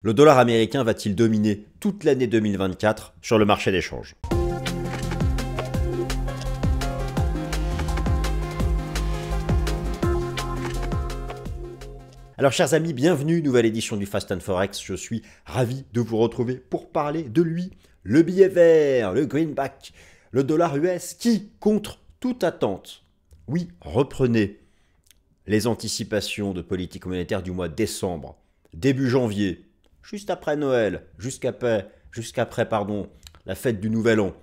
Le dollar américain va-t-il dominer toute l'année 2024 sur le marché des changes? Alors chers amis, bienvenue, nouvelle édition du Fast and Forex. Je suis ravi de vous retrouver pour parler de lui, le billet vert, le greenback, le dollar US qui, contre toute attente, oui, reprenez les anticipations de politique monétaire du mois de décembre, début janvier, juste après Noël, jusqu'après la fête du Nouvel An.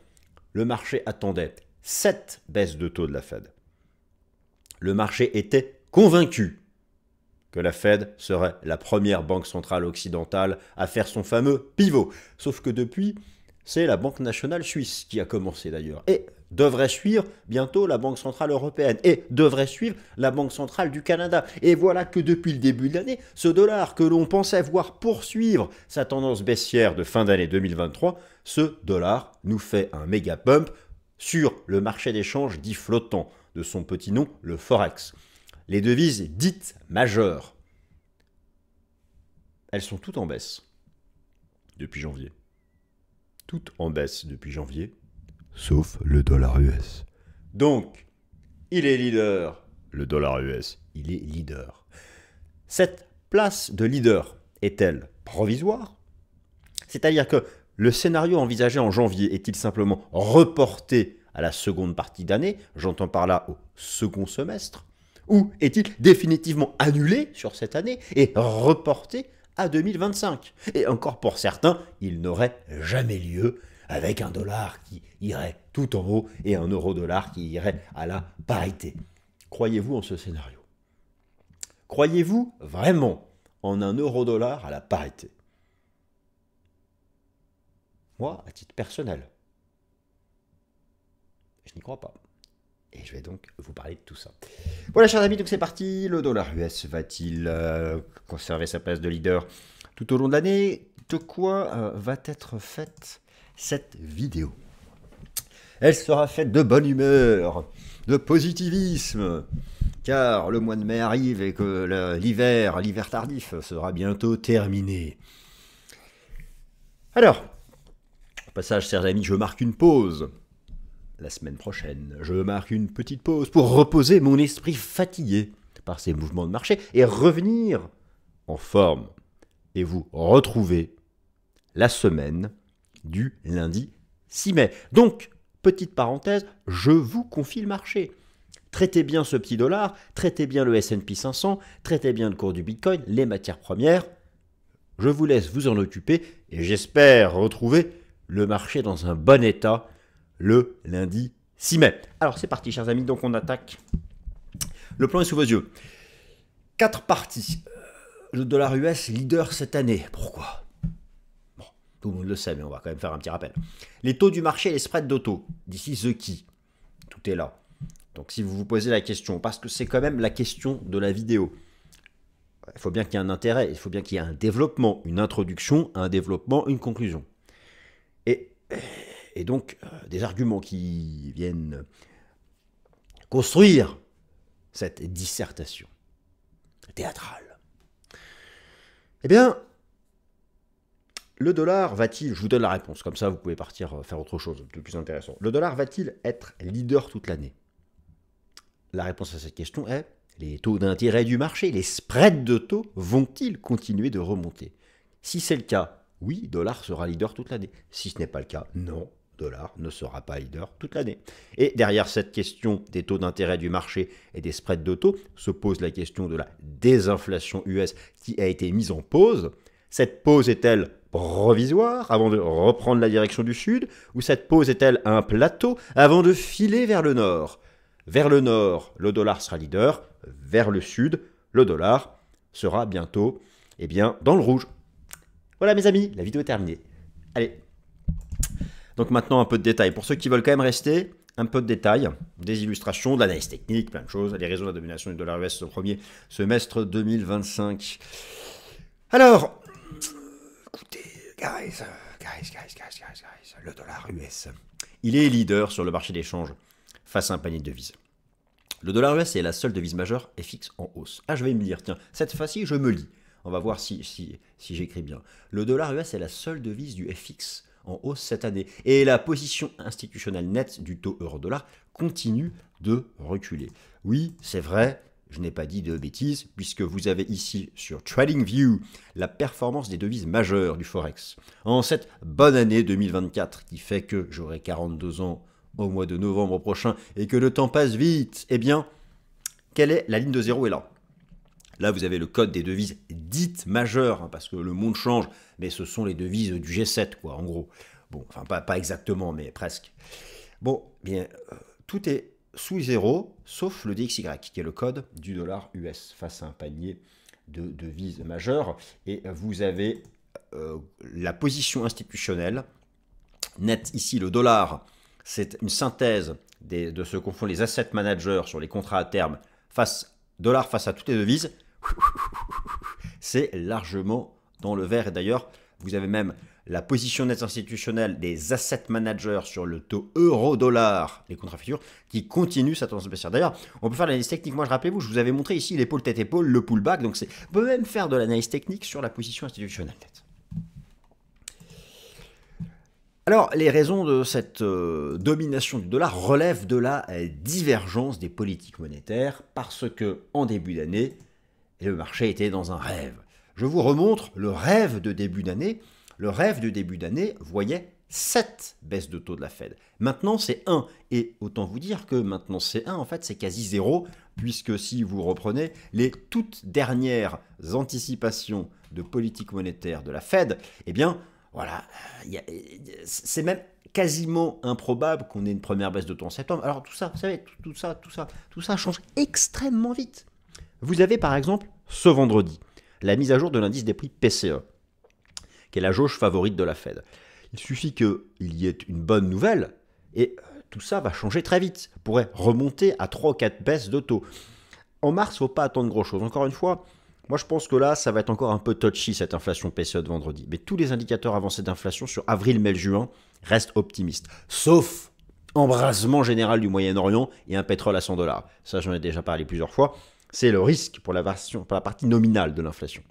Le marché attendait 7 baisses de taux de la Fed. Le marché était convaincu que la Fed serait la première banque centrale occidentale à faire son fameux pivot. Sauf que depuis, c'est la Banque nationale suisse qui a commencé d'ailleurs. Et devrait suivre bientôt la Banque centrale européenne. Et devrait suivre la Banque centrale du Canada. Et voilà que depuis le début de l'année, ce dollar que l'on pensait voir poursuivre sa tendance baissière de fin d'année 2023, ce dollar nous fait un méga pump sur le marché d'échange dit flottant, de son petit nom, le Forex. Les devises dites majeures, elles sont toutes en baisse depuis janvier. Toutes en baisse depuis janvier, sauf le dollar US. Donc, il est leader, le dollar US, il est leader. Cette place de leader est-elle provisoire? C'est-à-dire que le scénario envisagé en janvier est-il simplement reporté à la seconde partie d'année, j'entends par là au second semestre, ou est-il définitivement annulé sur cette année et reporté à 2025? Et encore pour certains, il n'aurait jamais lieu avec un dollar qui irait tout en haut et un euro-dollar qui irait à la parité. Croyez-vous en ce scénario? Croyez-vous vraiment en un euro-dollar à la parité? Moi, à titre personnel, je n'y crois pas. Et je vais donc vous parler de tout ça. Voilà, chers amis, donc c'est parti. Le dollar US va-t-il conserver sa place de leader tout au long de l'année? De quoi va être faite cette vidéo? Elle sera faite de bonne humeur, de positivisme, car le mois de mai arrive et que l'hiver tardif sera bientôt terminé. Alors, au passage, chers amis, je marque une pause. La semaine prochaine, je marque une petite pause pour reposer mon esprit fatigué par ces mouvements de marché et revenir en forme et vous retrouver la semaine du lundi 6 mai. Donc, petite parenthèse, je vous confie le marché. Traitez bien ce petit dollar, traitez bien le S&P 500, traitez bien le cours du Bitcoin, les matières premières. Je vous laisse vous en occuper et j'espère retrouver le marché dans un bon état le lundi 6 mai. Alors c'est parti chers amis, donc on attaque. Le plan est sous vos yeux. 4 parties. Le dollar US leader cette année. Pourquoi? Bon, tout le monde le sait, mais on va quand même faire un petit rappel. Les taux du marché et les spreads d'auto. D'ici The Key. Tout est là. Donc si vous vous posez la question, parce que c'est quand même la question de la vidéo, il faut bien qu'il y ait un intérêt, il faut bien qu'il y ait un développement, une introduction, un développement, une conclusion. Et donc, des arguments qui viennent construire cette dissertation théâtrale. Eh bien, le dollar va-t-il, je vous donne la réponse, comme ça vous pouvez partir faire autre chose de plus intéressant. Le dollar va-t-il être leader toute l'année? La réponse à cette question est, les taux d'intérêt du marché, les spreads de taux vont-ils continuer de remonter? Si c'est le cas, oui, dollar sera leader toute l'année. Si ce n'est pas le cas, non, dollar ne sera pas leader toute l'année. Et derrière cette question des taux d'intérêt du marché et des spreads de taux, se pose la question de la désinflation US qui a été mise en pause. Cette pause est-elle provisoire avant de reprendre la direction du sud? Ou cette pause est-elle un plateau avant de filer vers le nord? Vers le nord, le dollar sera leader. Vers le sud, le dollar sera bientôt dans le rouge. Voilà mes amis, la vidéo est terminée. Allez. Donc maintenant un peu de détails. Pour ceux qui veulent quand même rester, un peu de détails, des illustrations, de l'analyse technique, plein de choses, les raisons de la domination du dollar US au premier semestre 2025. Alors, écoutez, guys, le dollar US, il est leader sur le marché d'échange face à un panier de devises. Le dollar US est la seule devise majeure FX en hausse. Ah, je vais me dire, tiens, cette fois-ci, je me lis. On va voir si j'écris bien. Le dollar US est la seule devise du FX en hausse cette année. Et la position institutionnelle nette du taux euro-dollar continue de reculer. Oui, c'est vrai, je n'ai pas dit de bêtises, puisque vous avez ici sur TradingView la performance des devises majeures du Forex. En cette bonne année 2024, qui fait que j'aurai 42 ans au mois de novembre prochain et que le temps passe vite, eh bien, quelle est la ligne de zéro est là. Là, vous avez le code des devises dites majeures, hein, parce que le monde change, mais ce sont les devises du G7, quoi, en gros. Bon, enfin, pas exactement, mais presque. Bon, bien, tout est sous zéro, sauf le DXY, qui est le code du dollar US, face à un panier de devises majeures. Et vous avez la position institutionnelle nette ici, le dollar, c'est une synthèse de ce qu'ont font les asset managers sur les contrats à terme, dollar face à toutes les devises. C'est largement dans le vert. Et d'ailleurs, vous avez même la position nette institutionnelle des asset managers sur le taux euro-dollar, les contrats futurs, qui continue sa tendance baissière. D'ailleurs, on peut faire l'analyse technique. Moi, rappelez-vous, je vous avais montré ici l'épaule tête-épaule, le pullback. Donc, on peut même faire de l'analyse technique sur la position institutionnelle nette. Alors, les raisons de cette domination du dollar relèvent de la divergence des politiques monétaires parce que, en début d'année, le marché était dans un rêve. Je vous remontre le rêve de début d'année. Le rêve de début d'année voyait 7 baisses de taux de la Fed. Maintenant, c'est 1. Et autant vous dire que maintenant, c'est 1. En fait, c'est quasi 0, puisque si vous reprenez les toutes dernières anticipations de politique monétaire de la Fed, eh bien, voilà, c'est même quasiment improbable qu'on ait une première baisse de taux en septembre. Alors tout ça, vous savez, tout ça change extrêmement vite. Vous avez par exemple ce vendredi la mise à jour de l'indice des prix PCE, qui est la jauge favorite de la Fed. Il suffit qu'il y ait une bonne nouvelle et tout ça va changer très vite. On pourrait remonter à 3 ou 4 baisses de taux. En mars, il ne faut pas attendre grand-chose. Encore une fois, moi je pense que là, ça va être encore un peu touchy cette inflation PCE de vendredi. Mais tous les indicateurs avancés d'inflation sur avril, mai, juin restent optimistes. Sauf embrasement général du Moyen-Orient et un pétrole à 100 $. Ça, j'en ai déjà parlé plusieurs fois. C'est le risque pour la partie nominale de l'inflation.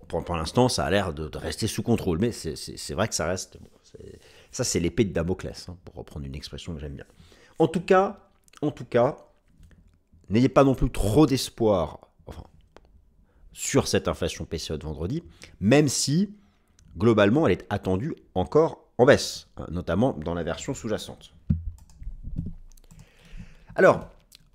Pour l'instant, ça a l'air de rester sous contrôle, mais c'est vrai que ça reste... Bon, ça, c'est l'épée de Damoclès, hein, pour reprendre une expression que j'aime bien. En tout cas, n'ayez pas non plus trop d'espoir sur cette inflation PCE de vendredi, même si, globalement, elle est attendue encore en baisse, hein, notamment dans la version sous-jacente. Alors,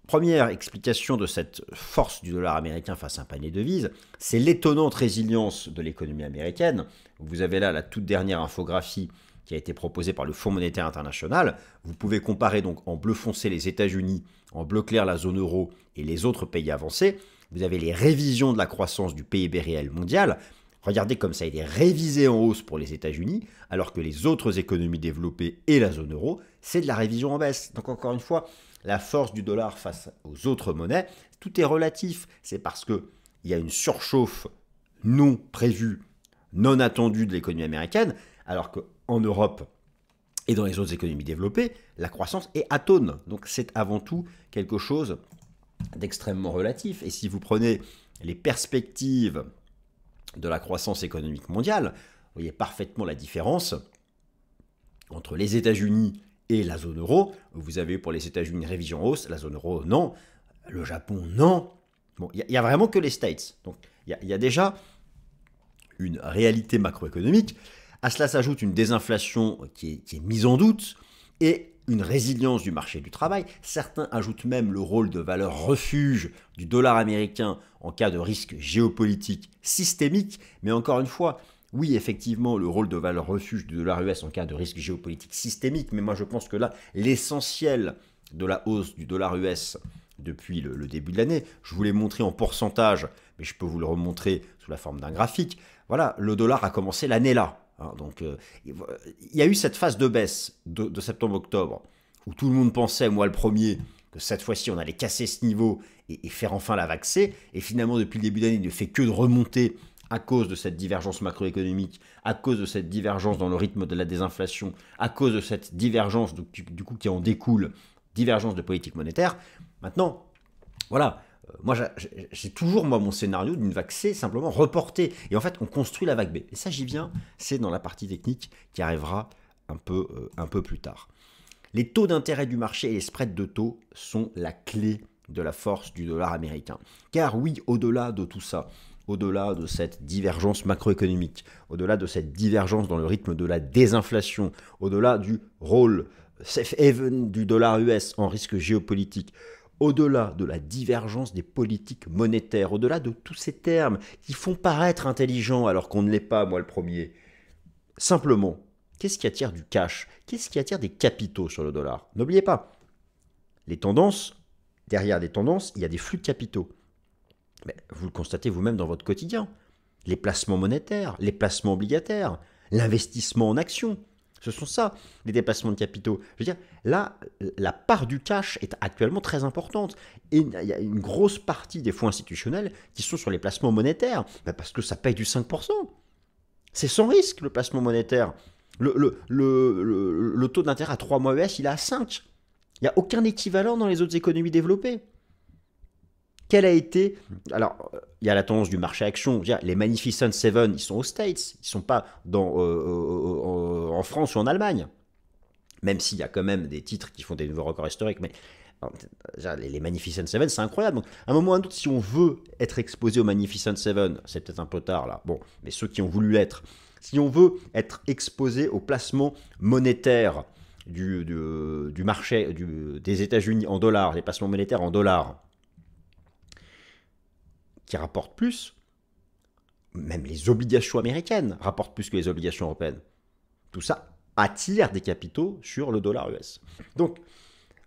première explication de cette force du dollar américain face à un panier de devises, c'est l'étonnante résilience de l'économie américaine. Vous avez là la toute dernière infographie qui a été proposée par le Fonds monétaire international. Vous pouvez comparer donc en bleu foncé les États-Unis, en bleu clair la zone euro et les autres pays avancés. Vous avez les révisions de la croissance du PIB réel mondial. Regardez comme ça a été révisé en hausse pour les États-Unis, alors que les autres économies développées et la zone euro, c'est de la révision en baisse. Donc encore une fois, la force du dollar face aux autres monnaies, tout est relatif. C'est parce qu'il y a une surchauffe non prévue, non attendue de l'économie américaine, alors qu'en Europe et dans les autres économies développées, la croissance est atone. Donc c'est avant tout quelque chose d'extrêmement relatif. Et si vous prenez les perspectives de la croissance économique mondiale, vous voyez parfaitement la différence entre les États-Unis et la zone euro. Vous avez pour les États-Unis une révision hausse, la zone euro non, le Japon non. Bon, il n'y a vraiment que les States. Donc il y a déjà une réalité macroéconomique. À cela s'ajoute une désinflation qui est mise en doute et une résilience du marché du travail. Certains ajoutent même le rôle de valeur refuge du dollar américain en cas de risque géopolitique systémique. Mais encore une fois, oui, effectivement, le rôle de valeur refuge du dollar US en cas de risque géopolitique systémique. Mais moi, je pense que là, l'essentiel de la hausse du dollar US depuis le début de l'année, je vous l'ai montré en pourcentage, mais je peux vous le remontrer sous la forme d'un graphique. Voilà, le dollar a commencé l'année là. Donc, il y a eu cette phase de baisse de septembre-octobre où tout le monde pensait, moi le premier, que cette fois-ci on allait casser ce niveau et faire enfin la vague C. Et finalement, depuis le début d'année, il ne fait que de remonter à cause de cette divergence macroéconomique, à cause de cette divergence dans le rythme de la désinflation, à cause de cette divergence du coup qui en découle, divergence de politique monétaire. Maintenant, voilà, Moi, j'ai toujours mon scénario d'une vague C simplement reportée. Et en fait, on construit la vague B. Et ça, j'y viens, c'est dans la partie technique qui arrivera un peu plus tard. Les taux d'intérêt du marché et les spreads de taux sont la clé de la force du dollar américain. Car oui, au-delà de tout ça, au-delà de cette divergence macroéconomique, au-delà de cette divergence dans le rythme de la désinflation, au-delà du rôle safe haven du dollar US en risque géopolitique, au-delà de la divergence des politiques monétaires, au-delà de tous ces termes qui font paraître intelligents alors qu'on ne l'est pas, moi le premier, simplement, qu'est-ce qui attire du cash? Qu'est-ce qui attire des capitaux sur le dollar? N'oubliez pas, les tendances, derrière des tendances, il y a des flux de capitaux. Mais vous le constatez vous-même dans votre quotidien. Les placements monétaires, les placements obligataires, l'investissement en actions. Ce sont ça, les déplacements de capitaux. Je veux dire, là, la part du cash est actuellement très importante. Et il y a une grosse partie des fonds institutionnels qui sont sur les placements monétaires, parce que ça paye du 5%. C'est sans risque, le placement monétaire. Le taux d'intérêt à 3 mois US, il est à 5. Il n'y a aucun équivalent dans les autres économies développées. Quelle a été... Alors, il y a la tendance du marché action. Je veux dire, les Magnificent Seven, ils sont aux States. Ils ne sont pas en France ou en Allemagne. Même s'il y a quand même des titres qui font des nouveaux records historiques. Mais les Magnificent Seven, c'est incroyable. Donc, à un moment ou à un autre, si on veut être exposé aux Magnificent Seven, c'est peut-être un peu tard là. Bon, mais ceux qui ont voulu l'être. Si on veut être exposé au placement monétaire du marché des États-Unis en dollars, les placements monétaires en dollars, qui rapportent plus, même les obligations américaines rapportent plus que les obligations européennes. Tout ça attire des capitaux sur le dollar US. Donc,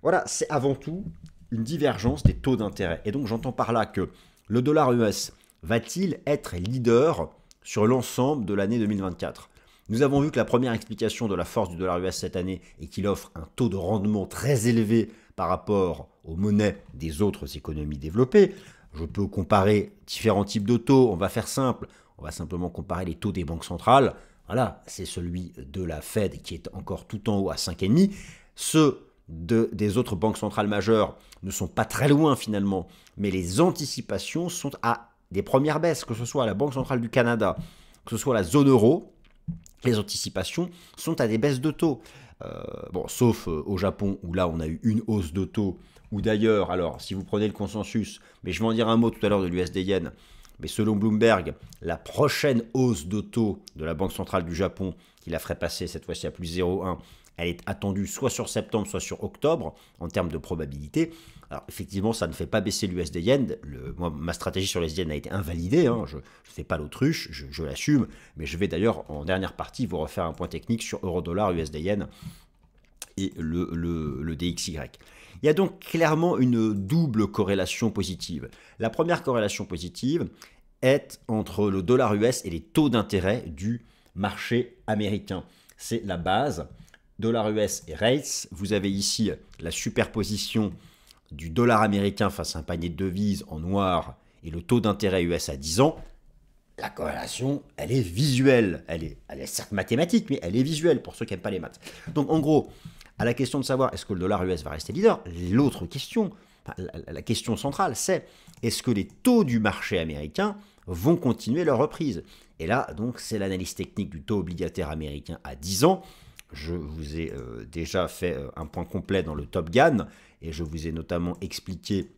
voilà, c'est avant tout une divergence des taux d'intérêt. Et donc, j'entends par là que le dollar US va-t-il être leader sur l'ensemble de l'année 2024 ? Nous avons vu que la première explication de la force du dollar US cette année est qu'il offre un taux de rendement très élevé par rapport aux monnaies des autres économies développées. Je peux comparer différents types de taux, on va faire simple, on va simplement comparer les taux des banques centrales. Voilà, c'est celui de la Fed qui est encore tout en haut à 5,5. Ceux des autres banques centrales majeures ne sont pas très loin finalement, mais les anticipations sont à des premières baisses, que ce soit la Banque centrale du Canada, que ce soit la zone euro, les anticipations sont à des baisses de taux. Sauf au Japon où là on a eu une hausse de taux, ou d'ailleurs, alors si vous prenez le consensus, mais je vais en dire un mot tout à l'heure de l'USD Yen, mais selon Bloomberg, la prochaine hausse de taux de la Banque centrale du Japon, qui la ferait passer cette fois-ci à plus 0,1, elle est attendue soit sur septembre, soit sur octobre, en termes de probabilité. Alors effectivement, ça ne fait pas baisser l'USD Yen. Moi, ma stratégie sur les Yen a été invalidée. Je ne fais pas l'autruche, je l'assume. Mais je vais d'ailleurs, en dernière partie, vous refaire un point technique sur euro-dollar, USD Yen et le DXY. Il y a donc clairement une double corrélation positive. La première corrélation positive est entre le dollar US et les taux d'intérêt du marché américain. C'est la base. Dollar US et rates. Vous avez ici la superposition du dollar américain face à un panier de devises en noir et le taux d'intérêt US à 10 ans. La corrélation, elle est visuelle. Elle est certes mathématique, mais elle est visuelle pour ceux qui n'aiment pas les maths. Donc en gros, à la question de savoir est-ce que le dollar US va rester leader, l'autre question, la question centrale, c'est est-ce que les taux du marché américain vont continuer leur reprise? Et là, donc, c'est l'analyse technique du taux obligataire américain à 10 ans. Je vous ai déjà fait un point complet dans le Top Gun et je vous ai notamment expliqué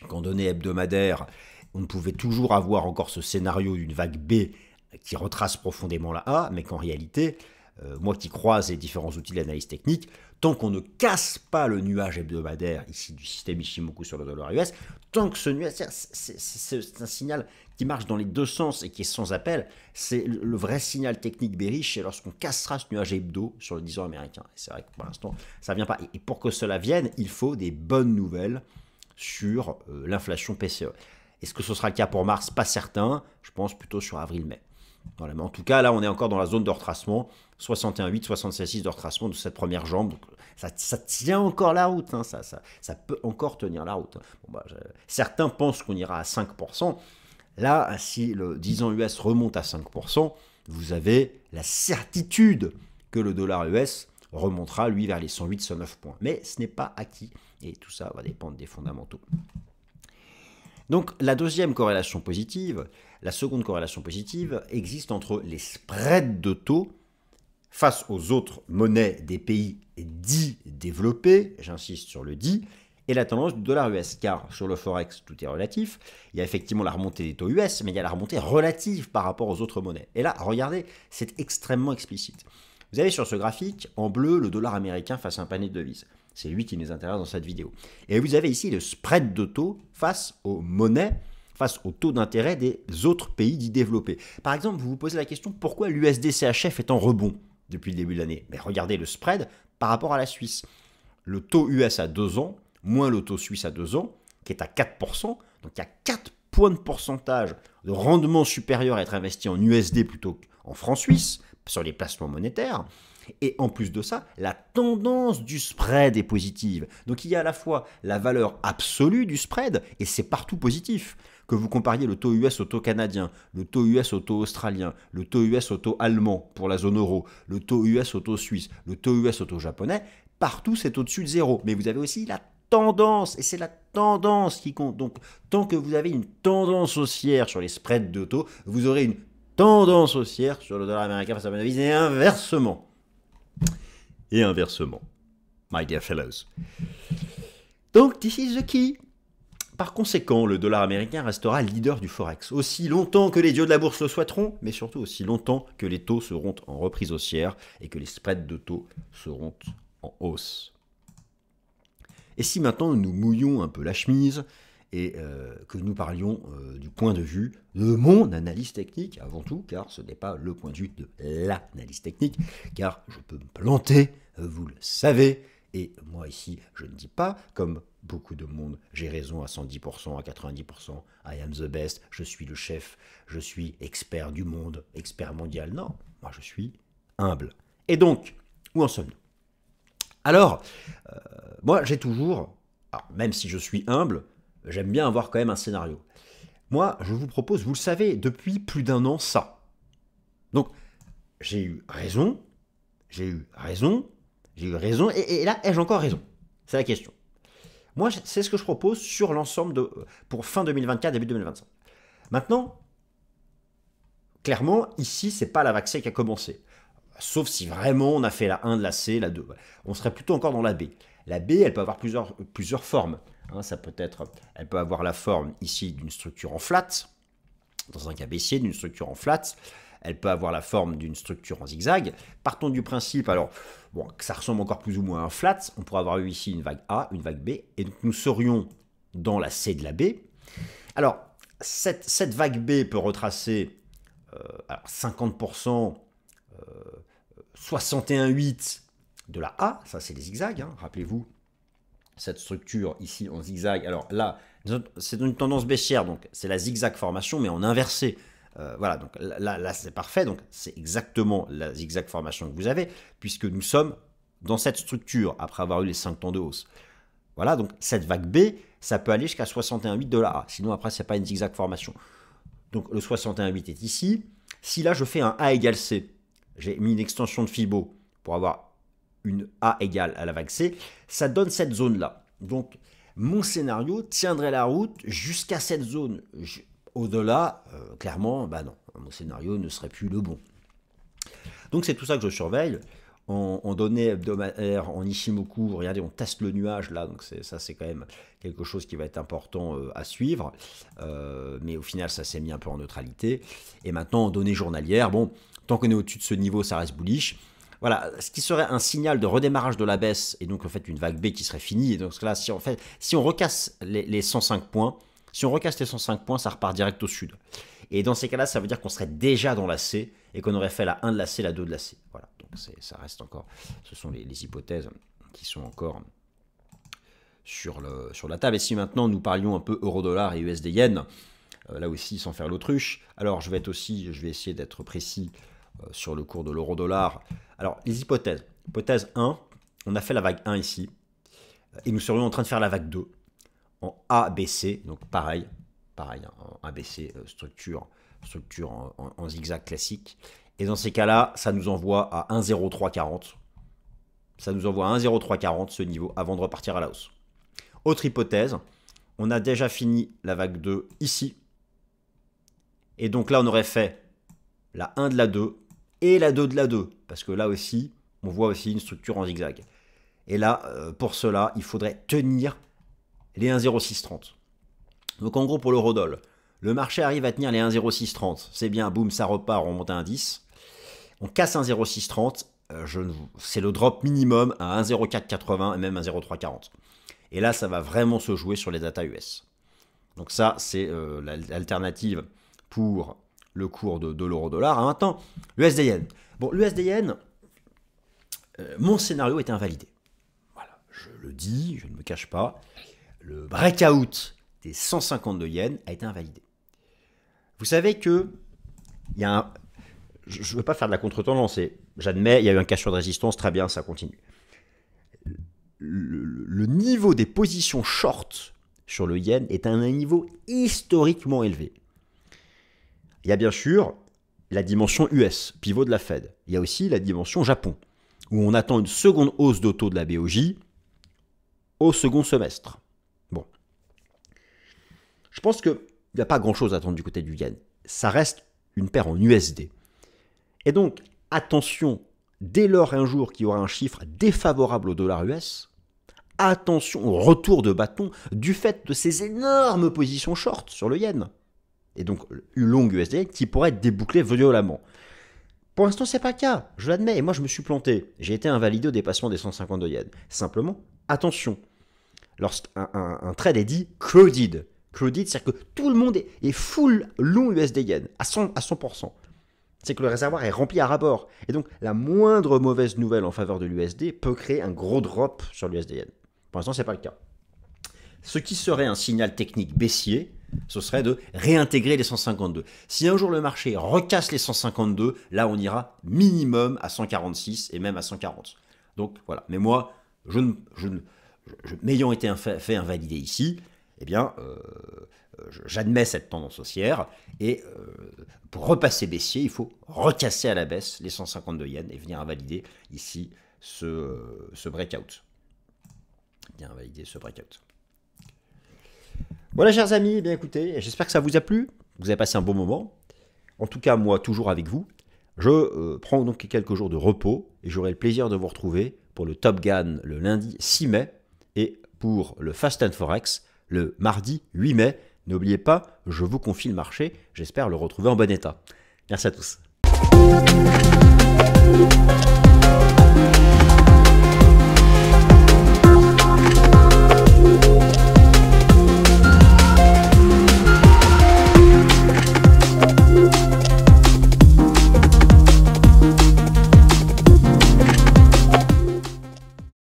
qu'en données hebdomadaires, on ne pouvait toujours avoir encore ce scénario d'une vague B qui retrace profondément la A, mais qu'en réalité, moi qui croise les différents outils d'analyse technique, tant qu'on ne casse pas le nuage hebdomadaire ici du système Ichimoku sur le dollar US, tant que ce nuage, c'est un signal qui marche dans les deux sens et qui est sans appel, c'est le vrai signal technique bearish, c'est lorsqu'on cassera ce nuage hebdo sur le 10 ans américain. C'est vrai que pour l'instant, ça ne vient pas. Et pour que cela vienne, il faut des bonnes nouvelles sur l'inflation PCE. Est-ce que ce sera le cas pour mars? Pas certain. Je pense plutôt sur avril-mai. Voilà, mais en tout cas, là, on est encore dans la zone de retracement. 61,8, 76,6 de retracement de cette première jambe. Donc, ça tient encore la route. Hein, ça peut encore tenir la route. Certains pensent qu'on ira à 5%. Là, si le 10 ans US remonte à 5%, vous avez la certitude que le dollar US remontera, lui, vers les 108, 109 points. Mais ce n'est pas acquis. Et tout ça va dépendre des fondamentaux. Donc la deuxième corrélation positive, la seconde corrélation positive existe entre les spreads de taux face aux autres monnaies des pays dits développés, j'insiste sur le dit, et la tendance du dollar US, car sur le Forex, tout est relatif. Il y a effectivement la remontée des taux US, mais il y a la remontée relative par rapport aux autres monnaies. Et là, regardez, c'est extrêmement explicite. Vous avez sur ce graphique, en bleu, le dollar américain face à un panier de devises. C'est lui qui nous intéresse dans cette vidéo. Et vous avez ici le spread de taux face aux monnaies, face au taux d'intérêt des autres pays dits développés. Par exemple, vous vous posez la question, pourquoi l'USD-CHF est en rebond depuis le début de l'année? Mais regardez le spread par rapport à la Suisse. Le taux US à 2 ans, moins le taux suisse à 2 ans, qui est à 4%, donc il y a 4 points de pourcentage de rendement supérieur à être investi en USD plutôt qu'en francs suisses sur les placements monétaires. Et en plus de ça, la tendance du spread est positive. Donc il y a à la fois la valeur absolue du spread, et c'est partout positif. Que vous compariez le taux US au taux canadien, le taux US au taux australien, le taux US au taux allemand pour la zone euro, le taux US au taux suisse, le taux US au taux japonais, partout c'est au-dessus de zéro. Mais vous avez aussi la tendance, et c'est la tendance qui compte. Donc tant que vous avez une tendance haussière sur les spreads de taux, vous aurez une tendance haussière sur le dollar américain face à la devise, et inversement. Et inversement, my dear fellows. Donc, this is the key. Par conséquent, le dollar américain restera leader du Forex, aussi longtemps que les dieux de la bourse le souhaiteront, mais surtout aussi longtemps que les taux seront en reprise haussière et que les spreads de taux seront en hausse. Et si maintenant nous mouillons un peu la chemise et que nous parlions du point de vue de mon analyse technique, avant tout, car ce n'est pas le point de vue de l'analyse technique, car je peux me planter, vous le savez, et moi ici, je ne dis pas, comme beaucoup de monde, j'ai raison à 110%, à 90%, I am the best, je suis le chef, je suis expert du monde, expert mondial. Non, moi je suis humble. Et donc, où en sommes-nous? Alors, moi j'ai toujours, alors, même si je suis humble, j'aime bien avoir quand même un scénario. Moi, je vous propose, vous le savez, depuis plus d'1 an, ça. Donc, j'ai eu raison, et là, ai-je encore raison? C'est la question. Moi, c'est ce que je propose sur l'ensemble pour fin 2024, début 2025. Maintenant, clairement, ici, c'est pas la vague C qui a commencé. Sauf si vraiment on a fait la 1 de la C, la 2. On serait plutôt encore dans la B. La B, elle peut avoir plusieurs formes. Ça peut être, elle peut avoir la forme ici d'une structure en flat, dans un cas baissier, d'une structure en flat. Elle peut avoir la forme d'une structure en zigzag. Partons du principe, alors, bon, que ça ressemble encore plus ou moins à un flat. On pourrait avoir eu ici une vague A, une vague B, et donc nous serions dans la C de la B. Alors, cette vague B peut retracer 50%, 61,8 de la A, ça c'est les zigzags, rappelez-vous, cette structure ici en zigzag. Alors là, c'est une tendance baissière, donc c'est la zigzag formation, mais en inversé. Voilà, donc là c'est parfait, donc c'est exactement la zigzag formation que vous avez, puisque nous sommes dans cette structure après avoir eu les 5 temps de hausse. Voilà, donc cette vague B, ça peut aller jusqu'à 61,8 de la A, sinon après c'est pas une zigzag formation. Donc le 61,8 est ici. Si là je fais un A égale C, j'ai mis une extension de Fibo pour avoir une A égale à la vague C, ça donne cette zone-là. Donc, mon scénario tiendrait la route jusqu'à cette zone. Au-delà, clairement, bah non, mon scénario ne serait plus le bon. Donc, c'est tout ça que je surveille. En données hebdomadaires, en Ishimoku, regardez, on teste le nuage là, donc ça c'est quand même quelque chose qui va être important à suivre. Mais au final, ça s'est mis un peu en neutralité. Et maintenant, en données journalières, bon, tant qu'on est au-dessus de ce niveau, ça reste bullish. Voilà, ce qui serait un signal de redémarrage de la baisse, et donc en fait une vague B qui serait finie. Et donc là, si on recasse les 105 points, ça repart direct au sud. Et dans ces cas-là, ça veut dire qu'on serait déjà dans la C, et qu'on aurait fait la 1 de la C, la 2 de la C. Voilà, donc ça reste encore, ce sont les hypothèses qui sont encore sur la table. Et si maintenant nous parlions un peu euro-dollar et USD-yen, là aussi sans faire l'autruche, alors je vais essayer d'être précis sur le cours de l'euro-dollar. Alors, les hypothèses. Hypothèse 1, on a fait la vague 1 ici, et nous serions en train de faire la vague 2 en ABC, donc pareil, en ABC, structure en zigzag classique. Et dans ces cas-là, ça nous envoie à 1,0340. Ça nous envoie à 1,0340 ce niveau avant de repartir à la hausse. Autre hypothèse, on a déjà fini la vague 2 ici. Et donc là, on aurait fait la 1 de la 2 et la 2 de la 2. Parce que là aussi, on voit aussi une structure en zigzag. Et là, pour cela, il faudrait tenir les 1,0630. Donc en gros, pour l'eurodoll, le marché arrive à tenir les 1,0630. C'est bien, boum, ça repart, on monte à un 10. On casse 1,0630. C'est le drop minimum à 1,0480 et même 1,0340. Et là, ça va vraiment se jouer sur les data US. Donc ça, c'est l'alternative pour le cours de l'euro-dollar. Maintenant, l'USD-Yen. Bon, l'USD-Yen, mon scénario est invalidé. Voilà, je le dis, je ne me cache pas. Le breakout des 152 yens a été invalidé. Vous savez que il y a un... Je ne veux pas faire de la contre-tendance, j'admets, il y a eu un cassure de résistance, très bien, ça continue. Le niveau des positions short sur le yen est à un niveau historiquement élevé. Il y a bien sûr la dimension US, pivot de la Fed. Il y a aussi la dimension Japon, où on attend une seconde hausse de taux de la BOJ au second semestre. Bon. Je pense qu'il n'y a pas grand-chose à attendre du côté du yen. Ça reste une paire en USD. Et donc, attention, dès lors un jour qu'il y aura un chiffre défavorable au dollar US, attention au retour de bâton du fait de ces énormes positions short sur le yen. Et donc, une longue USD qui pourrait être débouclée violemment. Pour l'instant, ce n'est pas le cas, je l'admets, et moi je me suis planté. J'ai été invalidé au dépassement des 152 yens. Simplement, attention, lorsqu'un trade est dit crowded, c'est-à-dire que tout le monde est full long USD yen, à 100%. C'est que le réservoir est rempli à ras-bord. Et donc, la moindre mauvaise nouvelle en faveur de l'USD peut créer un gros drop sur l'USD yen. Pour l'instant, ce n'est pas le cas. Ce qui serait un signal technique baissier, ce serait de réintégrer les 152. Si un jour le marché recasse les 152, là on ira minimum à 146 et même à 140. Donc voilà. Mais moi, m'ayant été fait invalider ici, eh bien, j'admets cette tendance haussière et pour repasser baissier, il faut recasser à la baisse les 152 yens et venir invalider ici ce breakout. Bien invalider ce breakout. Voilà, chers amis, eh bien écoutez, j'espère que ça vous a plu. Vous avez passé un bon moment. En tout cas, moi, toujours avec vous. Je prends donc quelques jours de repos et j'aurai le plaisir de vous retrouver pour le Top Gun le lundi 6 mai et pour le Fast and Forex le mardi 8 mai. N'oubliez pas, je vous confie le marché. J'espère le retrouver en bon état. Merci à tous.